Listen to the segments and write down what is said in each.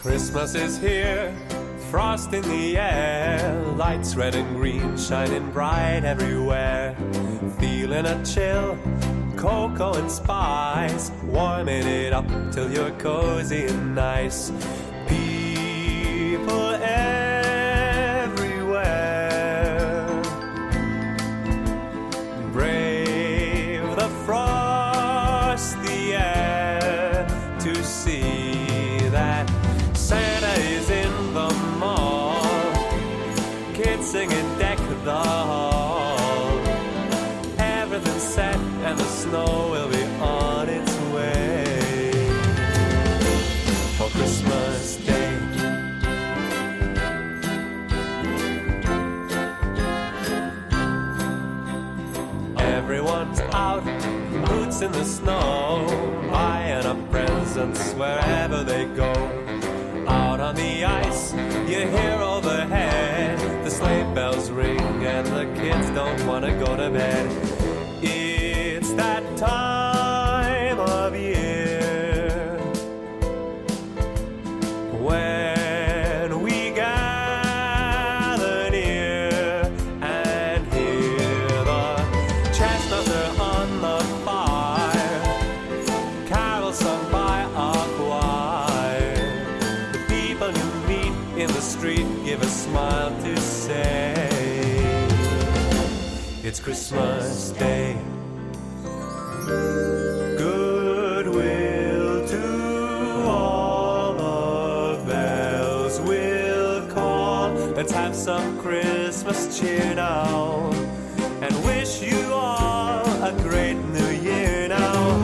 Christmas is here, frost in the air, lights red and green shining bright everywhere. Feeling a chill, cocoa and spice, warming it up till you're cozy and nice. People everywhere brave the frosty air to see that Santa is in the mall. Kids singing deck the hall. Everything's set and the snow will be on its way for Christmas Day. Everyone's out, boots in the snow, buying up presents wherever they go. Out on the ice, you hear overhead the sleigh bells ring and the kids don't want to go to bed. It's that time of year when we gather near and hear the chestnuts are on the fire, carols sung by a choir. The people you meet in the street give a smile to say it's Christmas Day. Goodwill to all, the bells will call. Let's have some Christmas cheer now and wish you all a great new year now.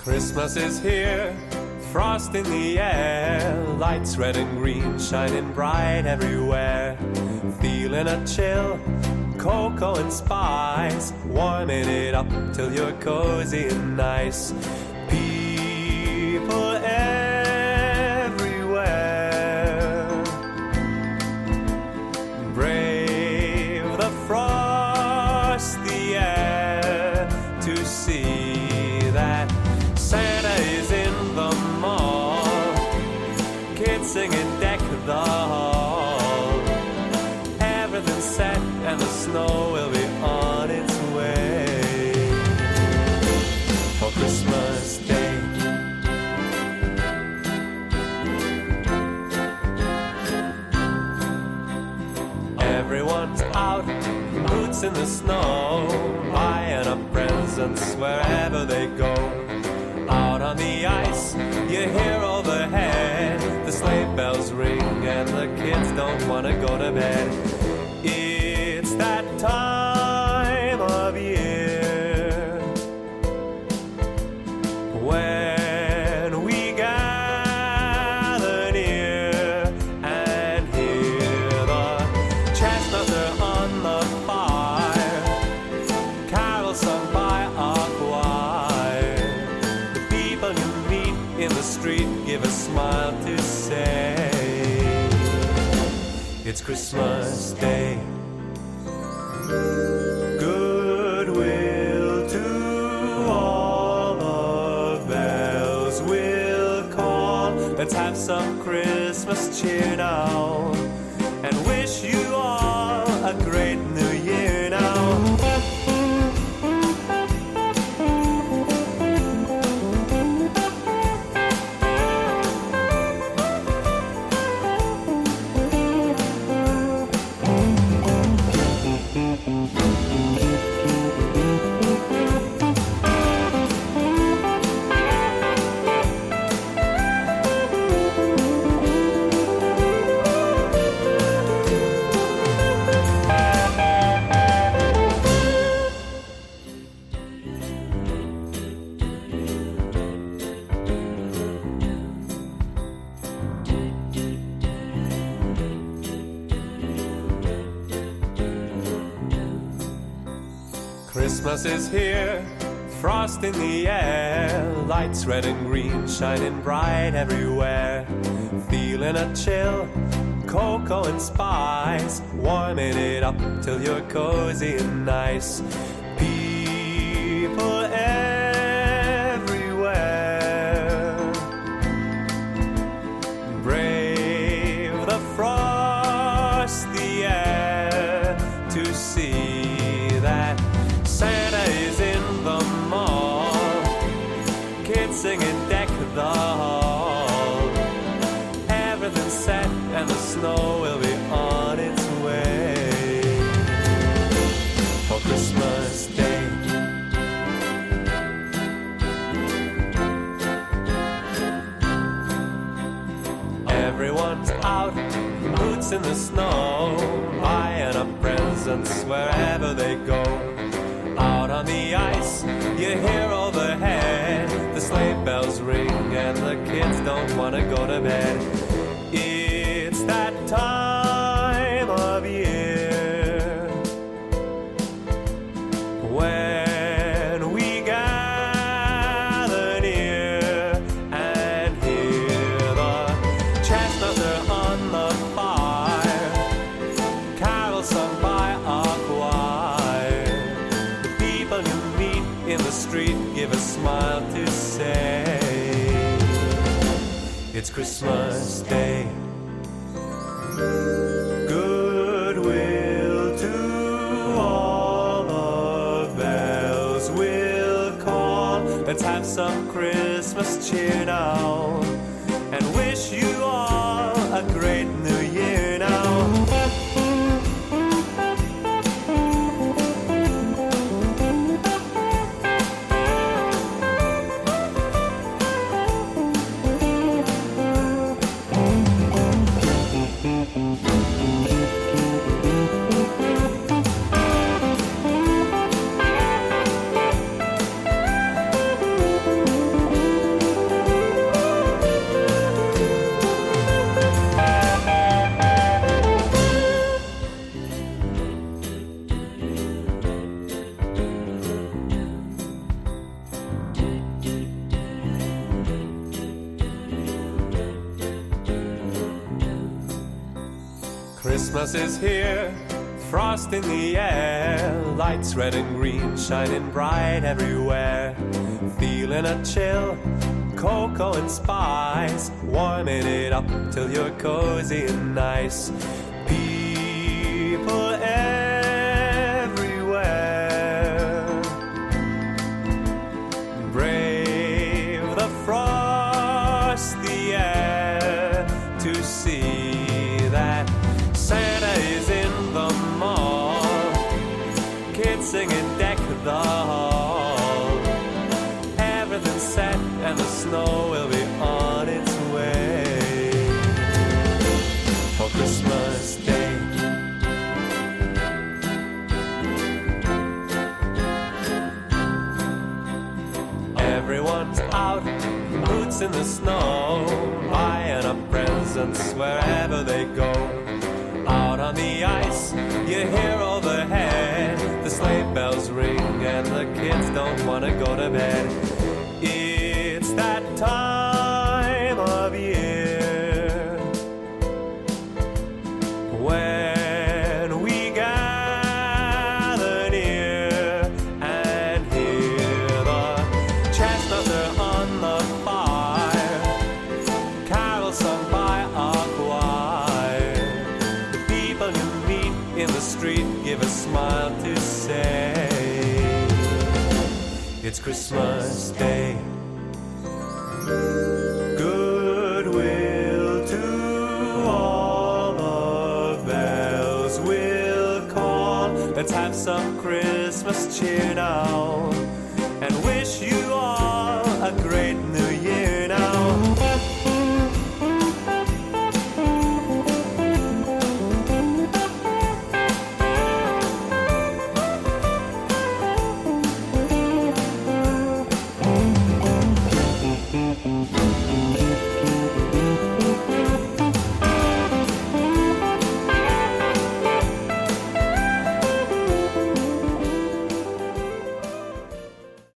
Christmas is here, frost in the air, lights red and green shining bright everywhere. Feeling a chill, cocoa and spice, warming it up till you're cozy and nice. People everywhere brave the frosty air to see that Santa is in the mall. Kids singing deck the hall. Everything's set and the snow will be on its way for Christmas Day. Everyone's out, boots in the snow, buying up presents wherever they go. Out on the ice, you hear overhead the sleigh bells ring and the kids don't want to go to bed. It's that time of year when we gather near and hear the chestnuts are on the fire, carols sung by a choir. In the street, give a smile to say it's Christmas Day. Goodwill to all, the bells will call. Let's have some Christmas cheer now and wish you all a great new year now. Christmas is here, frost in the air, lights red and green shining bright everywhere. Feeling a chill, cocoa and spice, warming it up till you're cozy and nice. People everywhere brave the frosty air to see that Santa is in the mall. Kids singing deck the hall. Everything's set and the snow will be on its way for Christmas Day. Everyone's out, boots in the snow, buying up presents wherever they go. Out on the ice, you hear overhead the sleigh bells ring and the kids don't want to go to bed. It's that time of year when we gather near and hear the chestnuts are on the fire, carols sung by a choir. The people you meet in the street give a smile to say it's Christmas Day. Goodwill to all, the bells will call. Let's have some Christmas cheer now and wish you all a great new year now. Christmas is here, frost in the air, lights red and green shining bright everywhere. Feeling a chill, cocoa and spice, warming it up till you're cozy and nice. People everywhere brave the frosty air to see that Santa is in the mall. Kids singing deck the hall. Everything's set and the snow will be on its way for Christmas Day. Everyone's out, boots in the snow, buying up presents wherever they go. Out on the ice, you hear overhead the sleigh bells ring and the kids don't want to go to bed. It's that time of year when we gather near and hear the chestnuts are on the fire, carols sung by a choir. In the street, give a smile to say it's Christmas Day. Goodwill to all, the bells will call. Let's have some Christmas cheer now and wish you